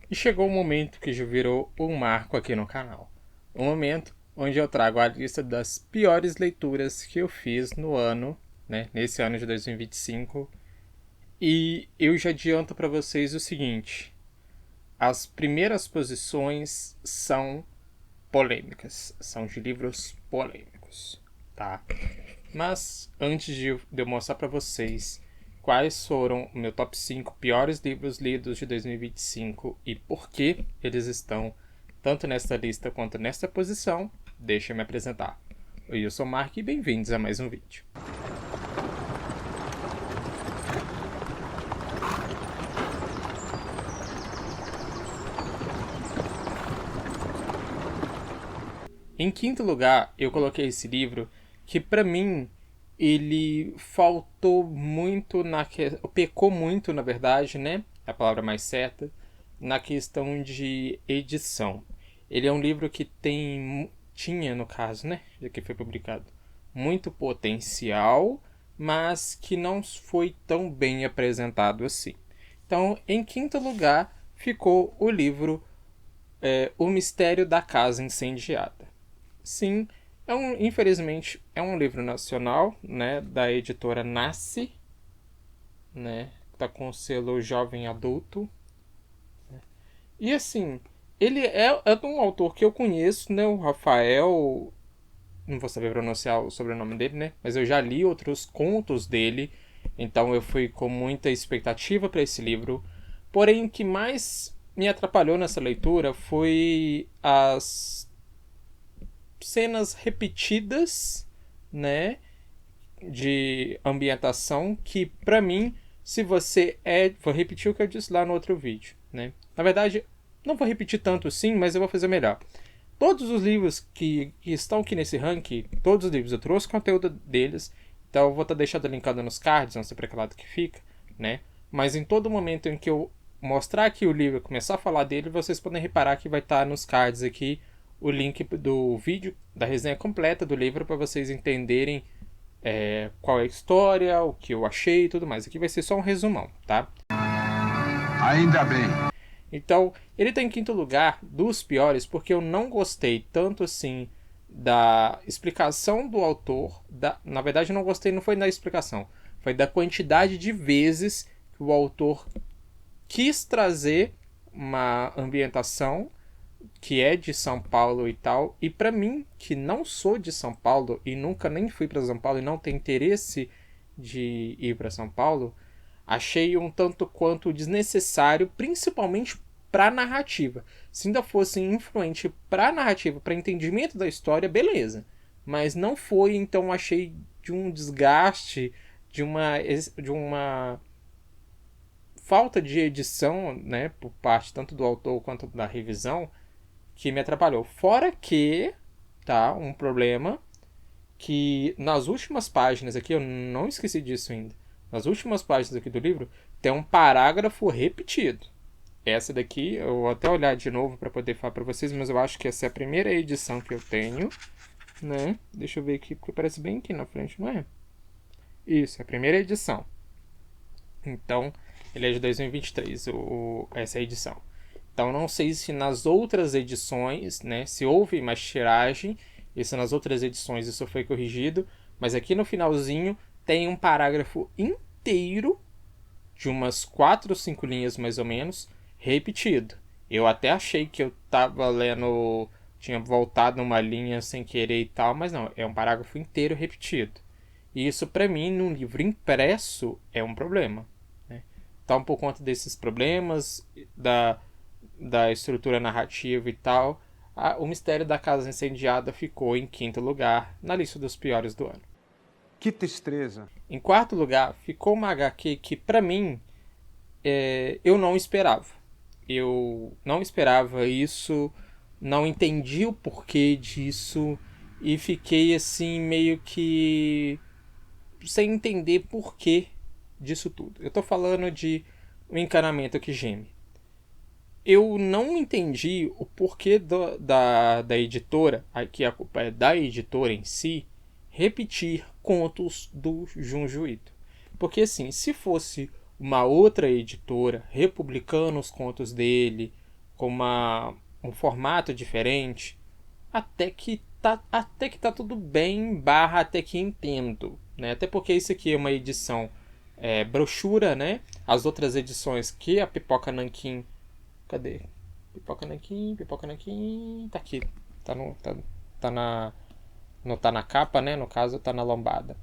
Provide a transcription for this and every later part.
E chegou o momento que já virou um marco aqui no canal. O momento onde eu trago a lista das piores leituras que eu fiz no ano, né, nesse ano de 2025. E eu já adianto para vocês o seguinte: as primeiras posições são polêmicas, são de livros polêmicos, tá? Mas antes de eu mostrar para vocês quais foram o meu top 5 piores livros lidos de 2025 e por que eles estão tanto nesta lista quanto nesta posição, deixa eu me apresentar. Oi, eu sou o Mark e bem-vindos a mais um vídeo. Em quinto lugar, eu coloquei esse livro que, para mim, ele faltou muito pecou muito, na verdade, né? É a palavra mais certa, na questão de edição. Ele é um livro que tinha, no caso, né? Já que foi publicado, muito potencial, mas que não foi tão bem apresentado assim. Então, em quinto lugar, ficou o livro O Mistério da Casa Incendiada. Sim, infelizmente é um livro nacional, né, da editora Nasce, né, tá com o selo Jovem Adulto. E assim, ele é de um autor que eu conheço, né, o Rafael, não vou saber pronunciar o sobrenome dele, né, mas eu já li outros contos dele, então eu fui com muita expectativa para esse livro. Porém, o que mais me atrapalhou nessa leitura foi as cenas repetidas, né, de ambientação que, pra mim, se você vou repetir o que eu disse lá no outro vídeo, né? Na verdade, não vou repetir tanto assim, mas eu vou fazer melhor. Todos os livros que estão aqui nesse ranking, todos os livros, eu trouxe conteúdo deles, então eu vou estar deixando linkado nos cards, não sei para que lado que fica, né? Mas em todo momento em que eu mostrar aqui o livro e começar a falar dele, vocês podem reparar que vai estar nos cards aqui o link do vídeo, da resenha completa do livro, para vocês entenderem qual é a história, o que eu achei e tudo mais. Aqui vai ser só um resumão, tá? Ainda bem. Então, ele tá em quinto lugar dos piores porque eu não gostei tanto assim da explicação do autor. Na verdade, eu não gostei, não foi da explicação, foi da quantidade de vezes que o autor quis trazer uma ambientação que é de São Paulo e tal, e para mim, que não sou de São Paulo e nunca nem fui para São Paulo e não tenho interesse de ir para São Paulo, achei um tanto quanto desnecessário, principalmente para narrativa. Se ainda fosse influente para narrativa, para entendimento da história, beleza. Mas não foi, então achei de um desgaste, de uma falta de edição, né, por parte tanto do autor quanto da revisão, que me atrapalhou. Fora que, tá, um problema que nas últimas páginas aqui, eu não esqueci disso ainda, nas últimas páginas aqui do livro, tem um parágrafo repetido. Essa daqui, eu vou até olhar de novo para poder falar para vocês, mas eu acho que essa é a primeira edição que eu tenho, né? Deixa eu ver aqui, porque parece bem aqui na frente, não é? Isso, é a primeira edição. Então, ele é de 2023, essa edição. Então, não sei se nas outras edições, né, se houve mais tiragem, e se nas outras edições isso foi corrigido, mas aqui no finalzinho tem um parágrafo inteiro, de umas 4 ou 5 linhas mais ou menos, repetido. Eu até achei que eu tava lendo, tinha voltado numa linha sem querer e tal, mas não, é um parágrafo inteiro repetido. E isso, para mim, num livro impresso, é um problema. Né? Então, por conta desses problemas, da estrutura narrativa e tal, O Mistério da Casa Incendiada ficou em quinto lugar na lista dos piores do ano. Que tristeza. Em quarto lugar, ficou uma HQ que, pra mim, eu não esperava. Eu não esperava isso, não entendi o porquê disso e fiquei assim meio que sem entender porquê disso tudo. Eu tô falando de O Encanamento que Geme. Eu não entendi o porquê da editora, aqui a culpa é da editora em si, repetir contos do Junji Ito. Porque assim, se fosse uma outra editora republicando os contos dele, com um formato diferente, até que tá tudo bem, barra até que entendo, né? Até porque isso aqui é uma edição brochura, né? As outras edições que a Pipoca Nanquim... Cadê? Pipoca Nanquim... Tá aqui. Tá na... Não tá na capa, né? No caso, tá na lombada.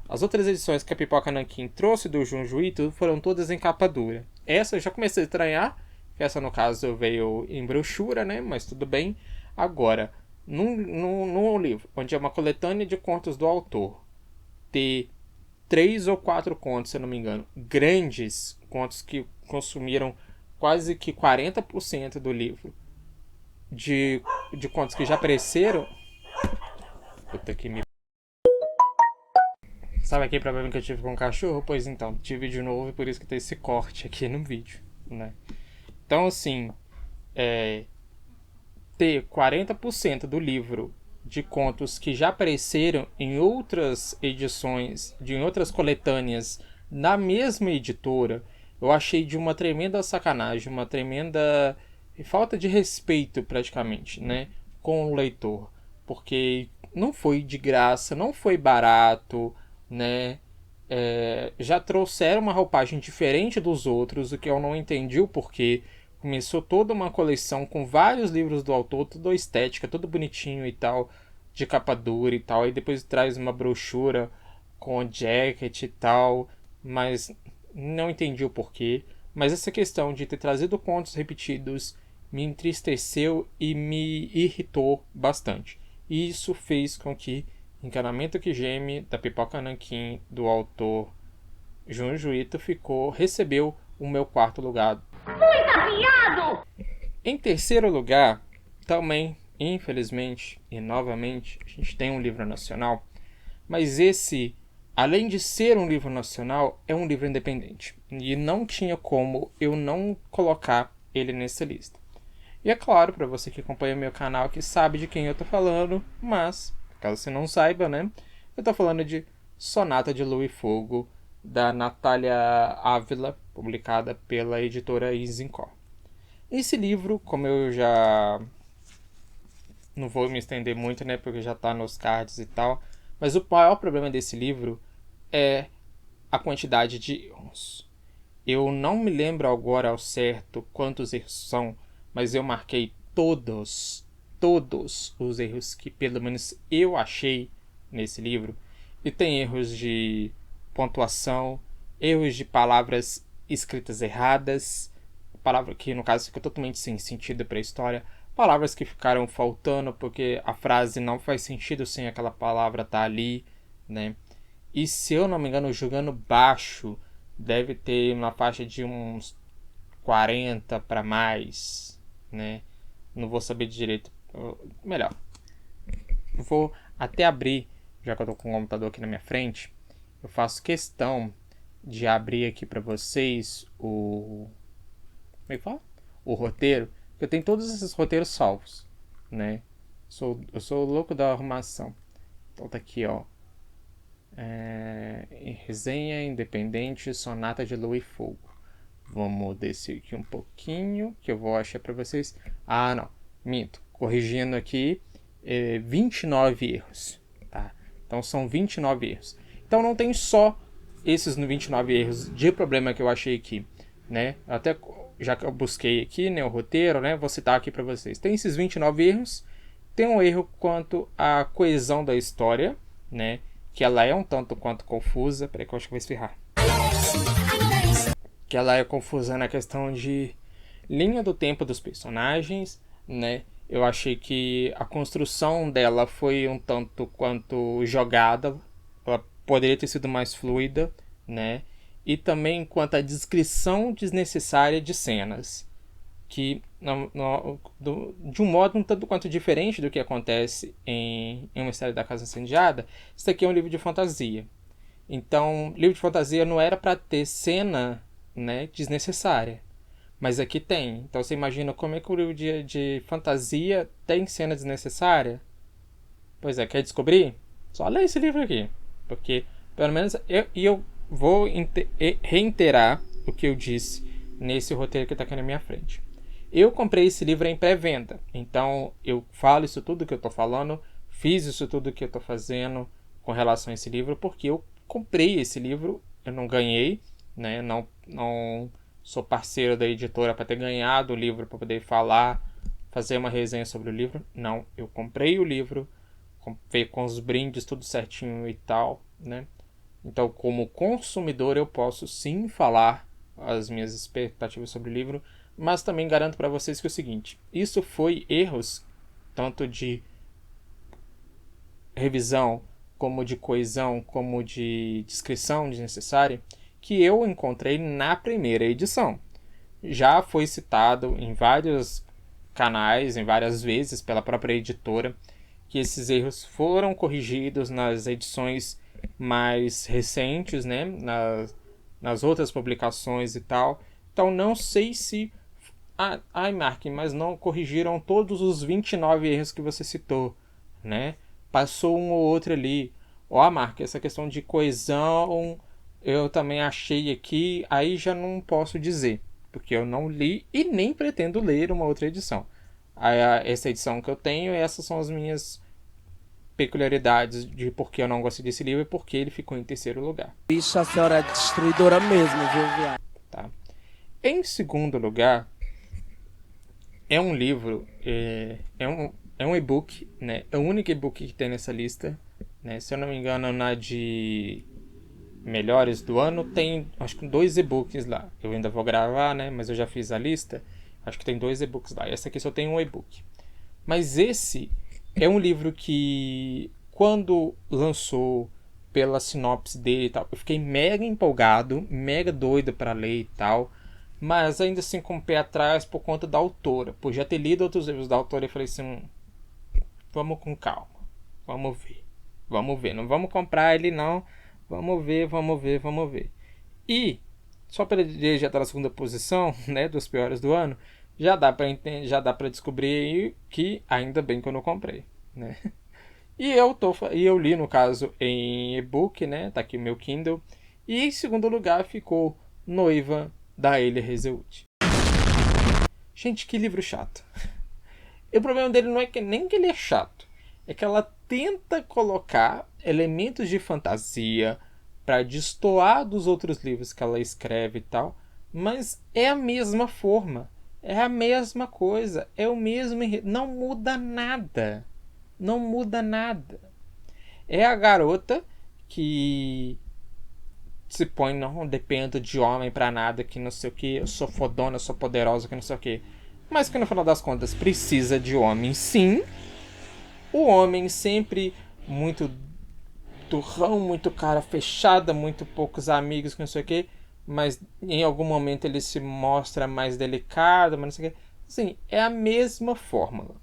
As outras edições que a Pipoca Nanquim trouxe do Junji Ito foram todas em capa dura. Essa eu já comecei a estranhar, que essa no caso veio em brochura, né? Mas tudo bem. Agora, num livro onde é uma coletânea de contos do autor, ter 3 ou 4 contos, se eu não me engano, grandes contos que consumiram quase que 40% do livro, de contos que já apareceram. Puta que me... Sabe aquele problema que eu tive com o cachorro? Pois então, tive de novo e por isso que tem esse corte aqui no vídeo, né? Então, assim, ter 40% do livro de contos que já apareceram em outras edições, em outras coletâneas, na mesma editora, eu achei de uma tremenda sacanagem, uma tremenda falta de respeito, praticamente, né, com o leitor. Porque não foi de graça, não foi barato, né? Já trouxeram uma roupagem diferente dos outros, o que eu não entendi o porquê. Começou toda uma coleção com vários livros do autor, toda estética, todo bonitinho e tal, de capa dura e tal, e depois traz uma brochura com jacket e tal, mas não entendi o porquê. Mas essa questão de ter trazido contos repetidos me entristeceu e me irritou bastante. E isso fez com que Encanamento que Geme, da Pipoca Nanquim, do autor Junji Ito, recebeu o meu 4º lugar. Em 3º lugar, também, infelizmente, e novamente, a gente tem um livro nacional, mas esse, além de ser um livro nacional, é um livro independente. E não tinha como eu não colocar ele nessa lista. E é claro, para você que acompanha meu canal, que sabe de quem eu tô falando, mas, caso você não saiba, né, eu tô falando de Sonata de Lua e Fogo, da Natália Ávila, publicada pela editora Izincó. Esse livro, como eu já não vou me estender muito, né, porque já tá nos cards e tal, mas o maior problema desse livro é a quantidade de erros. Eu não me lembro agora ao certo quantos erros são, mas eu marquei todos os erros que pelo menos eu achei nesse livro. E tem erros de pontuação, erros de palavras escritas erradas, palavra que no caso fica totalmente sem sentido para a história, palavras que ficaram faltando porque a frase não faz sentido sem aquela palavra estar ali, né? E se eu não me engano, jogando baixo, deve ter uma faixa de uns 40 para mais, né? Não vou saber direito. Melhor, vou até abrir, já que eu tô com o computador aqui na minha frente, eu faço questão de abrir aqui para vocês o roteiro, porque eu tenho todos esses roteiros salvos, né? Eu sou o louco da arrumação. Então tá aqui, ó. Resenha independente, Sonata de Lua e Fogo. Vamos descer aqui um pouquinho, que eu vou achar para vocês. Ah, não, minto. Corrigindo aqui, 29 erros, tá? Então são 29 erros. Então não tem só esses 29 erros de problema que eu achei aqui, né? Até já que eu busquei aqui, né, o roteiro, né, vou citar aqui para vocês. Tem esses 29 erros. Tem um erro quanto à coesão da história, né? Que ela é um tanto quanto confusa. Peraí que eu acho que vai espirrar. Que ela é confusa na questão de linha do tempo dos personagens, né? Eu achei que a construção dela foi um tanto quanto jogada. Ela poderia ter sido mais fluida, né? E também quanto à descrição desnecessária de cenas, que de um modo um tanto quanto diferente do que acontece em Um Mistério da Casa Incendiada. Isso aqui é um livro de fantasia. Então, livro de fantasia não era para ter cena, né, desnecessária. Mas aqui tem. Então você imagina como é que o livro de fantasia tem cena desnecessária? Pois é, quer descobrir? Só lê esse livro aqui. Porque, pelo menos, eu vou reiterar o que eu disse nesse roteiro que está aqui na minha frente. Eu comprei esse livro em pré-venda, então eu falo isso tudo que eu estou falando, fiz isso tudo que eu estou fazendo com relação a esse livro, porque eu comprei esse livro, eu não ganhei, né? Não sou parceiro da editora para ter ganhado o livro para poder falar, fazer uma resenha sobre o livro. Não, eu comprei o livro, comprei com os brindes tudo certinho e tal, né? Então, como consumidor, eu posso sim falar as minhas expectativas sobre o livro, mas também garanto para vocês que é o seguinte: isso foi erros tanto de revisão, como de coesão, como de descrição desnecessária, que eu encontrei na primeira edição. Já foi citado em vários canais, em várias vezes pela própria editora, que esses erros foram corrigidos nas edições mais recentes, né? Nas outras publicações e tal. Então não sei se... Ai, Mark, mas não corrigiram todos os 29 erros que você citou, né? Passou um ou outro ali. Ó, Mark, essa questão de coesão eu também achei aqui, aí já não posso dizer, porque eu não li e nem pretendo ler uma outra edição. Essa edição que eu tenho, essas são as minhas peculiaridades de porque eu não gostei desse livro e porque ele ficou em terceiro lugar. Bicho, a senhora é destruidora mesmo, viu, viado? Tá? Em segundo lugar, é um livro, é um e-book, né? É o único e-book que tem nessa lista, né? Se eu não me engano, na de melhores do ano tem, acho que 2 e-books lá. Eu ainda vou gravar, né? Mas eu já fiz a lista. Acho que tem 2 e-books lá. Essa aqui só tem um e-book. Mas esse é um livro que, quando lançou, pela sinopse dele e tal, eu fiquei mega empolgado, mega doido para ler e tal. Mas ainda assim com o pé atrás por conta da autora. Por já ter lido outros livros da autora, eu falei assim: vamos com calma. Vamos ver. Vamos ver. Não vamos comprar ele não. Vamos ver, vamos ver, vamos ver. E, só para ele já estar na segunda posição, né, dos piores do ano, já dá para descobrir que ainda bem que eu não comprei, né? E eu li, no caso, em e-book, né? Tá aqui o meu Kindle. E em segundo lugar ficou Noiva, da Elia Hazelwood. Gente, que livro chato. E o problema dele não é que nem que ele é chato, é que ela tenta colocar elementos de fantasia para destoar dos outros livros que ela escreve e tal, mas é a mesma forma, é a mesma coisa, é o mesmo enredo, não muda nada, não muda nada. É a garota que se põe, não dependo de homem pra nada, que não sei o que, eu sou fodona, eu sou poderosa, que não sei o que, mas que no final das contas precisa de homem sim. O homem sempre muito turrão, muito cara fechada, muito poucos amigos, que não sei o que, mas em algum momento ele se mostra mais delicado, mas não sei o que. Assim, é a mesma fórmula,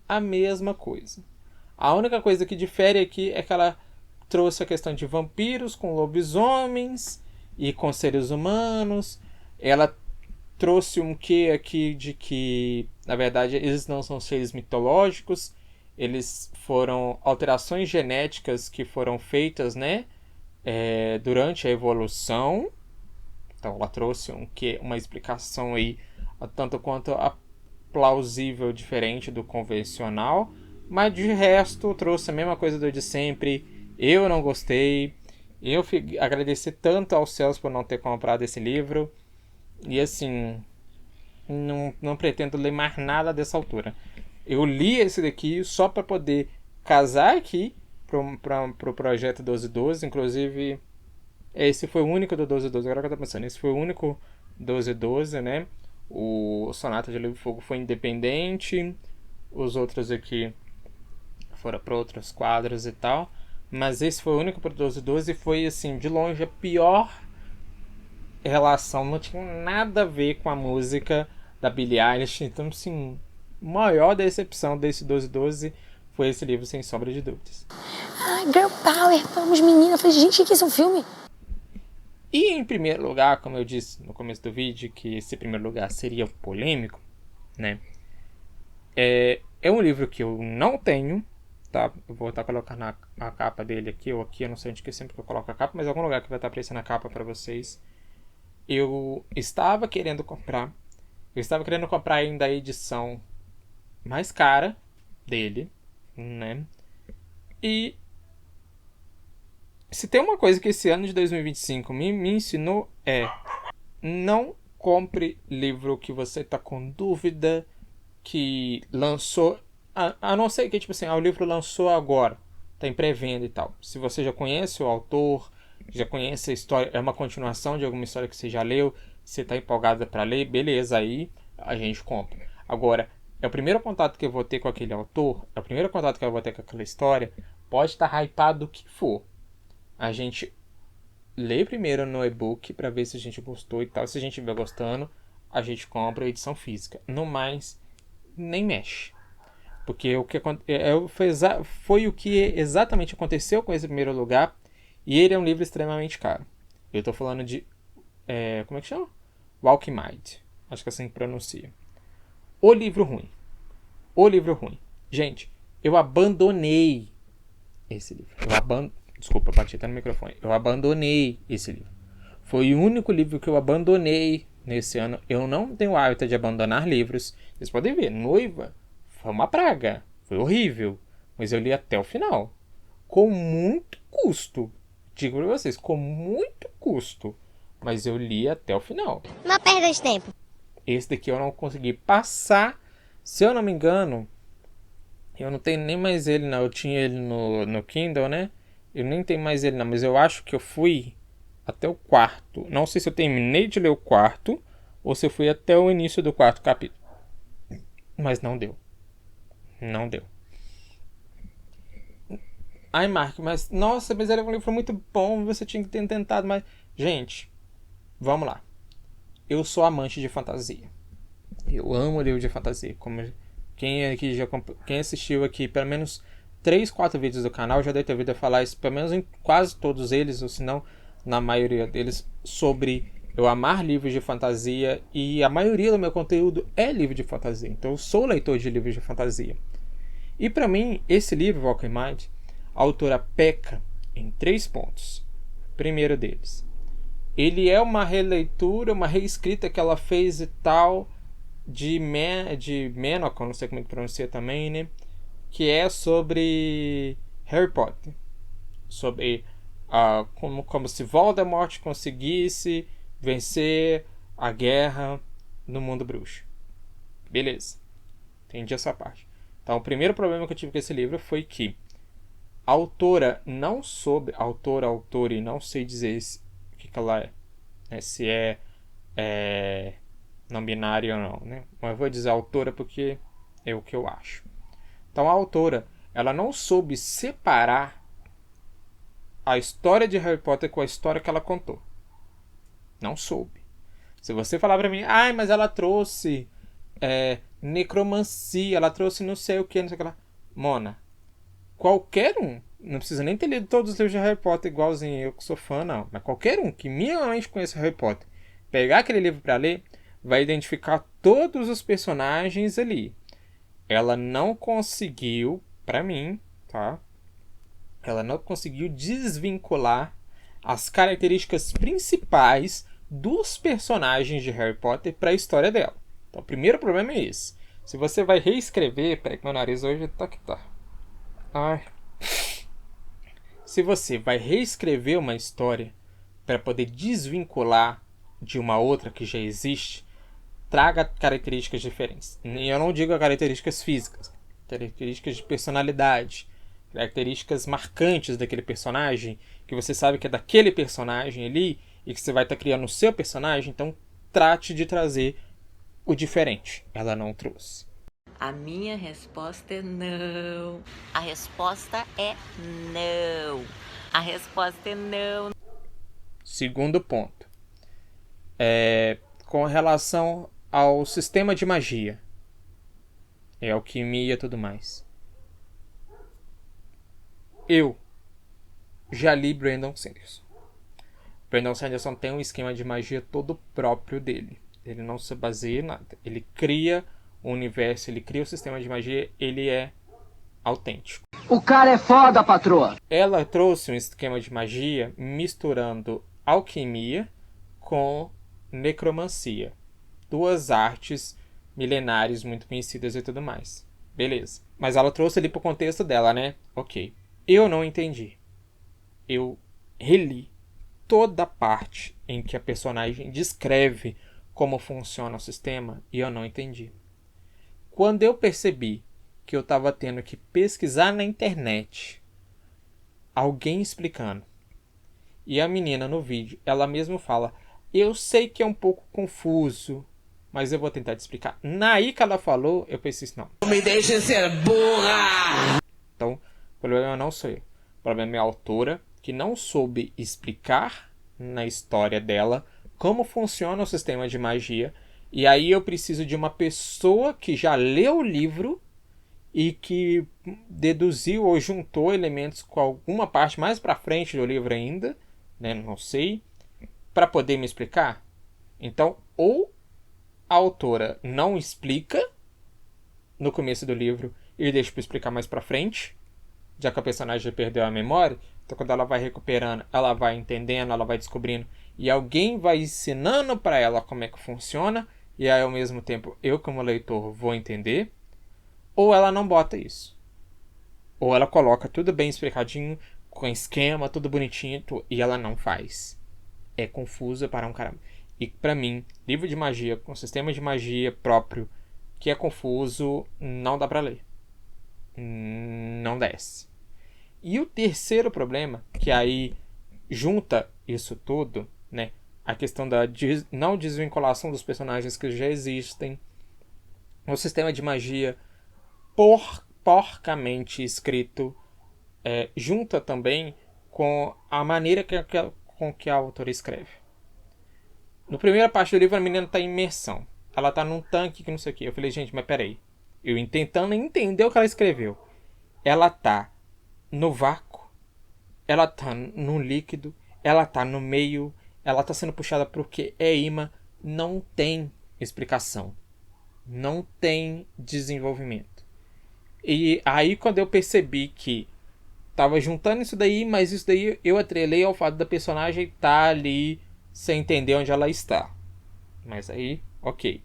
a mesma coisa. A única coisa que difere aqui é que ela trouxe a questão de vampiros com lobisomens e com seres humanos. Ela trouxe um quê aqui de que, na verdade, eles não são seres mitológicos, eles foram alterações genéticas que foram feitas, né, durante a evolução. Então ela trouxe uma explicação aí, tanto quanto a plausível, diferente do convencional, mas de resto trouxe a mesma coisa do de sempre. Eu não gostei, eu agradeci tanto aos céus por não ter comprado esse livro, e assim, não pretendo ler mais nada dessa altura. Eu li esse daqui só para poder casar aqui pro projeto 1212. Inclusive, esse foi o único do 1212. Agora que eu tô pensando, esse foi o único 1212, né? O Sonata de Lua e Fogo foi independente. Os outros aqui foram para outros quadros e tal. Mas esse foi o único pro 1212 e foi, assim, de longe a pior relação. Não tinha nada a ver com a música da Billie Eilish. Então, assim, maior decepção desse 1212 foi esse livro, sem sombra de dúvidas. Ai, Girl Power, vamos menina. Eu falei, gente, o que é um filme? E em primeiro lugar, como eu disse no começo do vídeo, que esse primeiro lugar seria polêmico, né? É um livro que eu não tenho, tá? Eu vou estar colocando a capa dele aqui ou aqui, eu não sei onde que sempre que eu coloco a capa, mas em algum lugar que vai estar aparecendo a capa para vocês. Eu estava querendo comprar, Eu estava querendo comprar ainda a edição mais cara dele, né? E se tem uma coisa que esse ano de 2025 me ensinou é: não compre livro que você tá com dúvida, que lançou, a não ser que, tipo assim, o livro lançou agora, tá em pré-venda e tal. Se você já conhece o autor, já conhece a história, é uma continuação de alguma história que você já leu, você tá empolgada para ler, beleza, aí a gente compra. Agora, é o primeiro contato que eu vou ter com aquele autor, é o primeiro contato que eu vou ter com aquela história, pode estar hypado o que for. A gente lê primeiro no e-book para ver se a gente gostou e tal. Se a gente estiver gostando, a gente compra a edição física. No mais, nem mexe. Porque o que foi o que exatamente aconteceu com esse primeiro lugar. E ele é um livro extremamente caro. Eu estou falando de... como é que chama? Walking Mind. Acho que é assim que pronuncia. O livro ruim. O livro ruim. Gente, eu abandonei esse livro. Desculpa, bati até no microfone. Eu abandonei esse livro. Foi o único livro que eu abandonei nesse ano. Eu não tenho o hábito de abandonar livros. Vocês podem ver, Noiva foi uma praga. Foi horrível. Mas eu li até o final. Com muito custo. Digo pra vocês, com muito custo. Mas eu li até o final. Uma perda de tempo. Esse daqui eu não consegui passar. Se eu não me engano, eu não tenho nem mais ele, não. Eu tinha ele no Kindle, né? Eu nem tenho mais ele, não. Mas eu acho que eu fui até o quarto. Não sei se eu terminei de ler o quarto ou se eu fui até o início do quarto capítulo. Mas não deu. Não deu. Ai, Mark, mas... Nossa, mas era um livro muito bom. Você tinha que ter tentado mais... Gente, vamos lá. Eu sou amante de fantasia. Eu amo livro de fantasia. Como quem assistiu aqui pelo menos 3, 4 vídeos do canal já deve ter ouvido falar isso, pelo menos em quase todos eles, ou se não, na maioria deles, sobre eu amar livros de fantasia. E a maioria do meu conteúdo é livro de fantasia. Então eu sou leitor de livros de fantasia. E para mim, esse livro, Walking Mind, a autora peca em 3 pontos. Primeiro deles, ele é uma releitura, uma reescrita que ela fez e tal de Menok, não sei como é que pronuncia também, né? Que é sobre Harry Potter. Sobre como se Voldemort conseguisse vencer a guerra no mundo bruxo. Beleza. Entendi essa parte. Então, o primeiro problema que eu tive com esse livro foi que a autora não soube... Autora, e não sei dizer o que ela é. Né? Se é não binário ou não, né? Mas eu vou dizer autora porque é o que eu acho. Então a autora, ela não soube separar a história de Harry Potter com a história que ela contou. Não soube. Se você falar pra mim, mas ela trouxe necromancia, ela trouxe não sei o que, não sei o que lá. Mona, qualquer um, não precisa nem ter lido todos os livros de Harry Potter igualzinho eu que sou fã, não. Mas qualquer um que minimamente conheça Harry Potter, pegar aquele livro pra ler, vai identificar todos os personagens ali. Ela não conseguiu, pra mim, tá? Ela não conseguiu desvincular as características principais dos personagens de Harry Potter para a história dela. Então, o primeiro problema é esse. Se você vai reescrever... Peraí que meu nariz hoje tá que tá. Ai. Se você vai reescrever uma história para poder desvincular de uma outra que já existe, traga características diferentes. E eu não digo características físicas, características de personalidade, características marcantes daquele personagem, que você sabe que é daquele personagem ali, e que você vai estar criando o seu personagem, então trate de trazer o diferente. Ela não trouxe. A minha resposta é não. A resposta é não. A resposta é não. Segundo ponto. Com relação ao sistema de magia. Alquimia e tudo mais. Eu já li Brandon Sanderson. Brandon Sanderson tem um esquema de magia todo próprio dele. Ele não se baseia em nada. Ele cria o universo, ele cria o sistema de magia, ele é autêntico. O cara é foda, patroa! Ela trouxe um esquema de magia misturando alquimia com necromancia. duas artes milenares muito conhecidas e tudo mais. Beleza. Mas ela trouxe ali pro contexto dela, né? Ok. Eu não entendi. Eu reli toda a parte em que a personagem descreve como funciona o sistema e eu não entendi. Quando eu percebi que eu estava tendo que pesquisar na internet alguém explicando, e a menina no vídeo, ela mesma fala, eu sei que é um pouco confuso, mas eu vou tentar te explicar. Naí que ela falou, eu pensei assim, não. Me deixe ser burra! Então, o problema não sou eu. O problema é a autora, que não soube explicar na história dela como funciona o sistema de magia. E aí eu preciso de uma pessoa que já leu o livro e que deduziu ou juntou elementos com alguma parte mais pra frente do livro ainda, né? Não sei, para poder me explicar. Então, ou a autora não explica no começo do livro e deixa para explicar mais pra frente, já que a personagem perdeu a memória. Então quando ela vai recuperando, ela vai entendendo, ela vai descobrindo, e alguém vai ensinando para ela como é que funciona, e aí ao mesmo tempo eu como leitor vou entender. Ou ela não bota isso, ou ela coloca tudo bem explicadinho, com esquema, tudo bonitinho, e ela não faz. É confusa para um caramba. E pra mim, livro de magia com sistema de magia próprio que é confuso, não dá pra ler. Não desce. E o terceiro problema, que aí junta isso tudo, né? A questão da não desvinculação dos personagens que já existem. O sistema de magia porcamente escrito, junta também com a maneira com que a autora escreve. No primeira parte do livro, a menina tá em imersão. Ela tá num tanque que não sei o que. Eu falei, gente, mas peraí. Eu tentando entender o que ela escreveu. Ela tá no vácuo. Ela tá no líquido. Ela tá no meio. Ela tá sendo puxada porque é imã. Não tem explicação. Não tem desenvolvimento. E aí quando eu percebi que tava juntando isso daí, mas isso daí eu atrelei ao fato da personagem estar ali sem entender onde ela está. Mas aí, ok.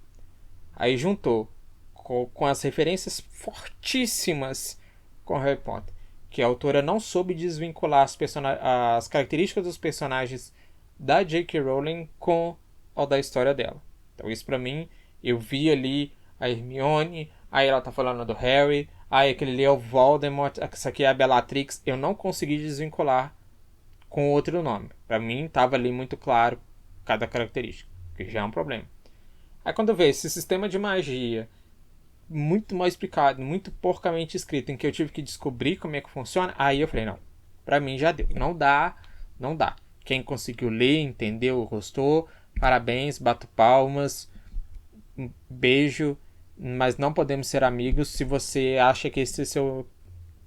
Aí juntou com as referências fortíssimas com Harry Potter, que a autora não soube desvincular as características dos personagens da J.K. Rowling com o da história dela. Então isso pra mim, eu vi ali a Hermione, aí ela tá falando do Harry, aí aquele ali é o Voldemort, essa aqui é a Bellatrix. Eu não consegui desvincular com outro nome. Pra mim tava ali muito claro cada característica, que já é um problema. Aí quando eu vejo esse sistema de magia muito mal explicado, muito porcamente escrito, em que eu tive que descobrir como é que funciona, aí eu falei, não, pra mim já deu, não dá. Quem conseguiu ler, entendeu, gostou, parabéns, bato palmas, beijo, mas não podemos ser amigos se você acha que esse é seu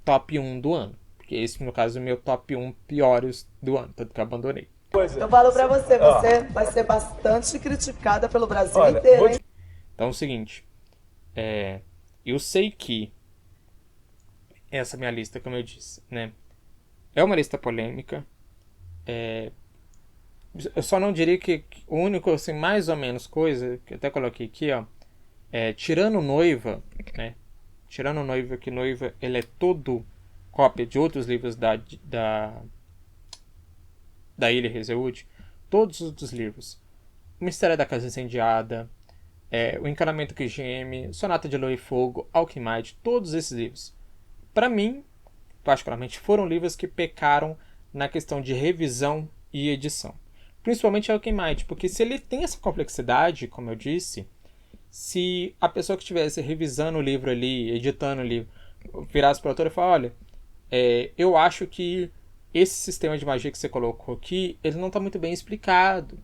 top 1 do ano, porque esse no caso é o meu top 1 piores do ano, tanto que eu abandonei. Eu falo pra você, você vai ser bastante criticada pelo Brasil inteiro, hein? Então é o seguinte, eu sei que essa minha lista, como eu disse, né, é uma lista polêmica. Eu só não diria que o único, assim, mais ou menos coisa, que eu até coloquei aqui, ó, tirando Noiva, né, tirando Noiva, que Noiva, ele é todo cópia de outros livros da Ilha Hazelwood, todos os outros livros, O Mistério da Casa Incendiada, O Encanamento que Geme, Sonata de Lua e Fogo, Alquimide, todos esses livros, para mim, particularmente, foram livros que pecaram na questão de revisão e edição. Principalmente Alquimide, porque se ele tem essa complexidade, como eu disse, se a pessoa que estivesse revisando o livro ali, editando o livro, virasse para o autor e falar, olha, eu acho que esse sistema de magia que você colocou aqui, ele não está muito bem explicado,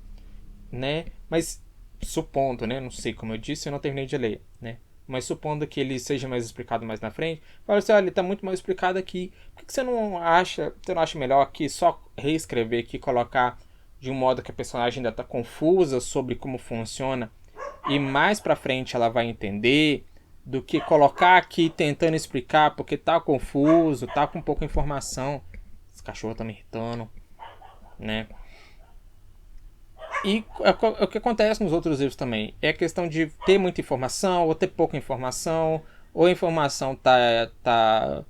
né? Mas supondo, né? Não sei, como eu disse, eu não terminei de ler, né? Mas supondo que ele seja mais explicado mais na frente, fala assim, olha, ele está muito mais explicado aqui. Por que você não acha melhor aqui só reescrever aqui, colocar de um modo que a personagem ainda está confusa sobre como funciona e mais pra frente ela vai entender, do que colocar aqui tentando explicar porque tá confuso, tá com pouca informação. Esse cachorro tá me irritando, né? E o que acontece nos outros livros também é a questão de ter muita informação ou ter pouca informação, ou a informação tá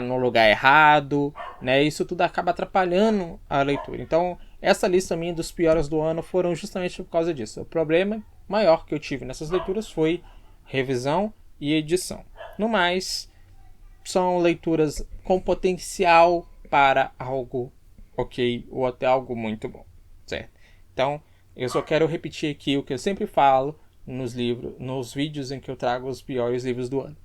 no lugar errado, né? Isso tudo acaba atrapalhando a leitura. Então, essa lista minha dos piores do ano foram justamente por causa disso. O problema maior que eu tive nessas leituras foi revisão e edição. No mais, são leituras com potencial para algo ok ou até algo muito bom, certo? Então, eu só quero repetir aqui o que eu sempre falo nos vídeos em que eu trago os piores livros do ano.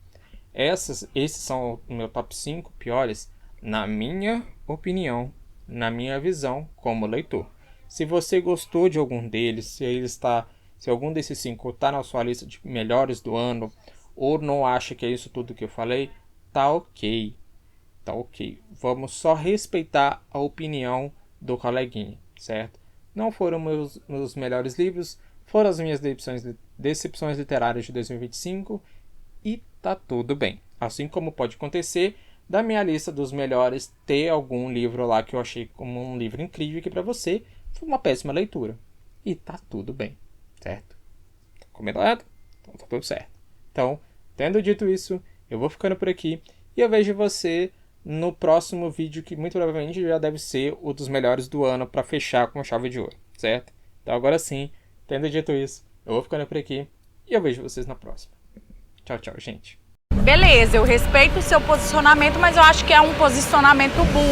Esses são o meu top 5 piores, na minha opinião, na minha visão como leitor. Se você gostou de algum deles, se algum desses 5 está na sua lista de melhores do ano, ou não acha que é isso tudo que eu falei, tá ok. Tá ok. Vamos só respeitar a opinião do coleguinha, certo? Não foram meus melhores livros, foram as minhas decepções literárias de 2025 e tá tudo bem. Assim como pode acontecer da minha lista dos melhores ter algum livro lá que eu achei como um livro incrível que para você foi uma péssima leitura. E tá tudo bem, certo? Combinado? Então tá tudo certo. Então, tendo dito isso, eu vou ficando por aqui e eu vejo você no próximo vídeo, que muito provavelmente já deve ser o dos melhores do ano para fechar com chave de ouro, certo? Então agora sim, tendo dito isso, eu vou ficando por aqui e eu vejo vocês na próxima. Tchau, tchau, gente. Beleza, eu respeito o seu posicionamento, mas eu acho que é um posicionamento burro.